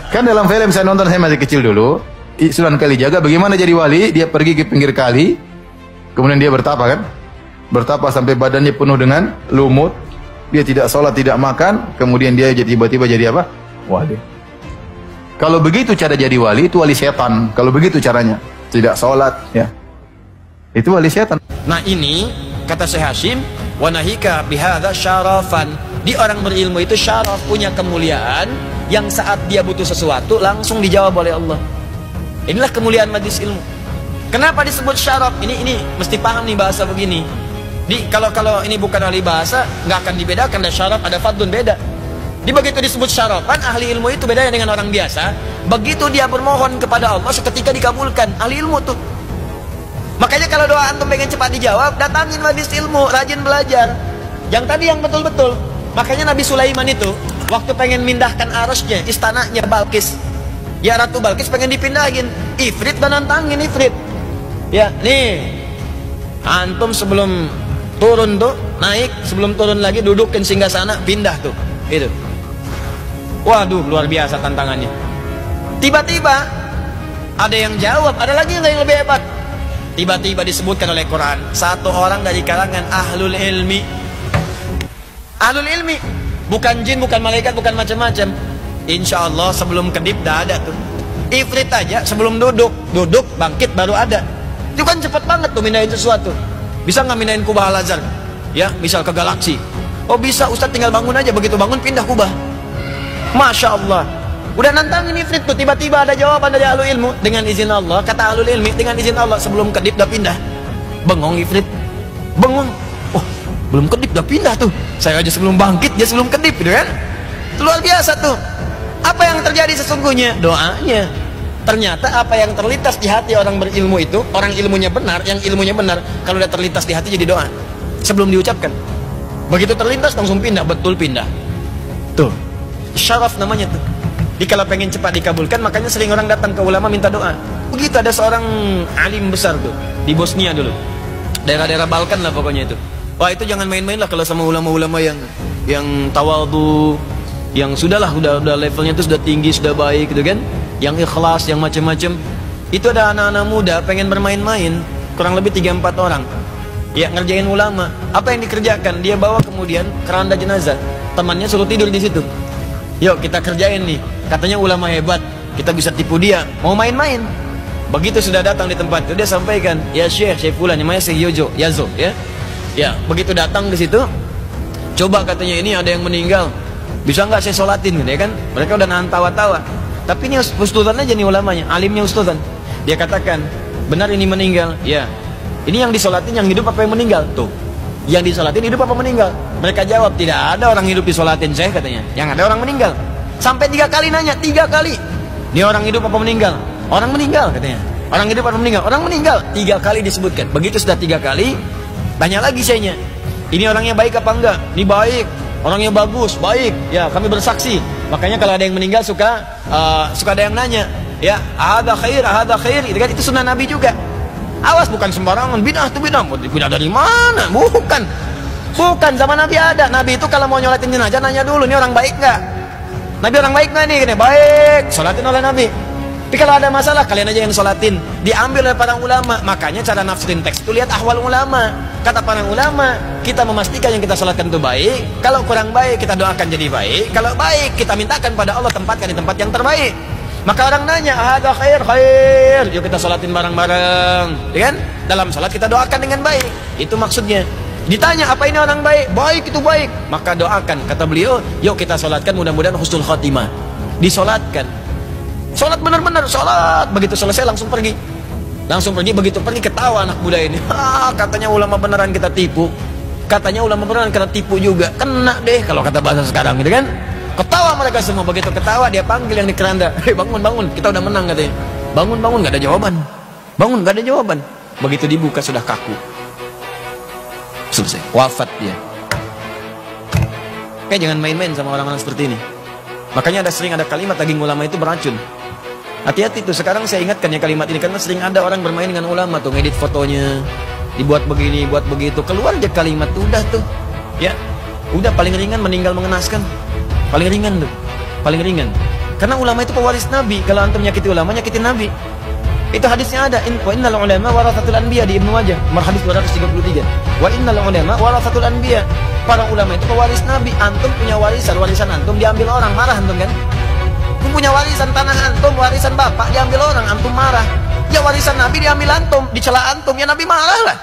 Kan dalam film saya nonton, saya masih kecil dulu, Sunan Kalijaga bagaimana jadi wali, dia pergi ke pinggir kali, kemudian dia bertapa kan? Bertapa sampai badannya penuh dengan lumut, dia tidak sholat, tidak makan, kemudian dia tiba-tiba jadi apa? Wali. Kalau begitu cara jadi wali, itu wali setan. Kalau begitu caranya, tidak sholat, ya. Itu wali setan. Nah ini, kata Syekh Hashim, wanahika bihadza syarafan. Di orang berilmu itu syaraf, punya kemuliaan, yang saat dia butuh sesuatu, langsung dijawab oleh Allah. Inilah kemuliaan majlis ilmu. Kenapa disebut syaraf? Ini mesti paham nih bahasa begini. Kalau ini bukan ahli bahasa, nggak akan dibedakan. Ada syaraf, ada fadlun, beda. Begitu disebut syarafan, ahli ilmu itu bedanya dengan orang biasa. Begitu dia bermohon kepada Allah, seketika dikabulkan. Ahli ilmu tuh. Makanya kalau doa antum pengen cepat dijawab, datangin majlis ilmu, rajin belajar. Yang tadi yang betul-betul. Makanya Nabi Sulaiman itu, waktu pengen mindahkan arasnya, istananya Balkis, ya Ratu Balkis pengen dipindahin, Ifrit dan nantangin Ifrit. Ya, nih, antum sebelum turun tuh, naik, sebelum turun lagi dudukin singgasana, pindah tuh, itu. Waduh, luar biasa tantangannya. Tiba-tiba ada yang jawab, ada lagi yang lebih hebat. Tiba-tiba disebutkan oleh Quran, satu orang dari kalangan ahlul ilmi. Ahlul ilmi, bukan jin, bukan malaikat, bukan macam-macam. Insya Allah sebelum kedip dah ada tuh. Ifrit aja sebelum duduk bangkit baru ada. Itu kan cepat banget tuh mindahin sesuatu. Bisa nggak mindahin Kubah Al-Azhar? Ya, misal ke galaksi. Oh bisa, Ustadz tinggal bangun aja, begitu bangun pindah Kubah. Masya Allah. Udah nantangin Ifrit tuh, tiba-tiba ada jawaban dari ahlul ilmu. Dengan izin Allah, kata ahlul ilmi, dengan izin Allah sebelum kedip dah pindah. Bengong Ifrit, bengong. Oh, belum kedip dah pindah tuh. Saya aja sebelum bangkit, dia sebelum kedip gitu kan. Luar biasa tuh. Apa yang terjadi sesungguhnya? Doanya. Ternyata apa yang terlintas di hati orang berilmu itu, orang ilmunya benar, yang ilmunya benar, kalau udah terlintas di hati jadi doa. Sebelum diucapkan. Begitu terlintas langsung pindah, betul pindah. Tuh. Syaraf namanya tuh. Jadi kalau pengen cepat dikabulkan, makanya sering orang datang ke ulama minta doa. Begitu ada seorang alim besar tuh di Bosnia dulu. Daerah-daerah Balkan lah pokoknya itu. Wah itu jangan main-main lah kalau sama ulama-ulama yang tawadhu, yang sudahlah udah levelnya itu sudah tinggi, sudah baik gitu kan, yang ikhlas, yang macam-macam. Itu ada anak-anak muda pengen bermain-main, kurang lebih 3-4 orang. Ya ngerjain ulama. Apa yang dikerjakan? Dia bawa kemudian keranda jenazah. Temannya suruh tidur di situ. Yuk kita kerjain nih. Katanya ulama hebat, kita bisa tipu dia. Mau main-main. Begitu sudah datang di tempat itu dia sampaikan, ya Syekh Fulan, namanya Syekh Yazo, ya. Ya, begitu datang ke situ, coba katanya ini ada yang meninggal, bisa nggak saya sholatin gitu ya kan? Mereka udah nahan tawa-tawa. Tapi ini ustadzan aja nih ulamanya, alimnya ustadzan. Dia katakan, benar ini meninggal, ya. Ini yang disolatin yang hidup apa yang meninggal? Tuh, yang disolatin hidup apa meninggal? Mereka jawab, tidak ada orang hidup disolatin saya katanya, yang ada orang meninggal. Sampai 3 kali nanya, 3 kali. Ini orang hidup apa meninggal? Orang meninggal katanya. Orang hidup apa meninggal? Orang meninggal. 3 kali disebutkan. Begitu sudah 3 kali. Tanya lagi sayanya, ini orangnya baik apa enggak? Ini baik, orangnya bagus, baik. Ya kami bersaksi. Makanya kalau ada yang meninggal suka ada yang nanya, ya ada khair, itu sunnah Nabi juga. Awas bukan sembarangan, bidah itu bidah. Bidah dari mana? Bukan zaman Nabi ada. Nabi itu kalau mau nyolatin jenazah nanya dulu, ini orang baik enggak? Nabi orang baik enggak nih? Gini, baik, sholatin oleh Nabi. Tapi kalau ada masalah, kalian aja yang sholatin. Diambil oleh para ulama. Makanya cara nafsirin teks itu lihat ahwal ulama. Kata para ulama, kita memastikan yang kita sholatkan itu baik. Kalau kurang baik, kita doakan jadi baik. Kalau baik, kita mintakan pada Allah tempatkan di tempat yang terbaik. Maka orang nanya, ada khair. Yuk kita sholatin bareng-bareng. Ya kan? Dalam sholat kita doakan dengan baik. Itu maksudnya. Ditanya, apa ini orang baik? Baik, itu baik. Maka doakan. Kata beliau, yuk kita sholatkan mudah-mudahan husnul khatimah. Disolatkan. Sholat benar-benar, sholat. Begitu selesai langsung pergi. Begitu pergi ketawa anak muda ini. Katanya ulama beneran kita tipu. Katanya ulama beneran kita tipu juga. Kena deh kalau kata bahasa sekarang gitu kan. Ketawa mereka semua. Begitu ketawa dia panggil yang di keranda. Hei bangun, kita udah menang katanya. Bangun, gak ada jawaban. Bangun, gak ada jawaban. Begitu dibuka sudah kaku. Selesai, wafat dia. Kayak jangan main-main sama orang-orang seperti ini. Makanya sering ada kalimat daging ulama itu beracun. Hati-hati tuh, sekarang saya ingatkan ya kalimat ini karena sering ada orang bermain dengan ulama tuh, ngedit fotonya, dibuat begini, buat begitu, keluar aja kalimat tuh, udah tuh, ya, udah paling ringan meninggal mengenaskan, paling ringan tuh. paling ringan. Karena ulama itu pewaris Nabi. Kalau antum nyakiti ulama, nyakitin Nabi. Itu hadisnya ada. Wa innal ulama warathatul anbiya di Ibnu Majah, nomor hadis 233. Wa innal ulama warathatul anbiya. Para ulama itu pewaris Nabi. Antum punya warisan, warisan antum diambil orang, marah antum kan? Antum punya warisan tanah antum, warisan bapak diambil orang, antum marah. Ya warisan Nabi diambil antum, dicela antum, ya Nabi marah lah.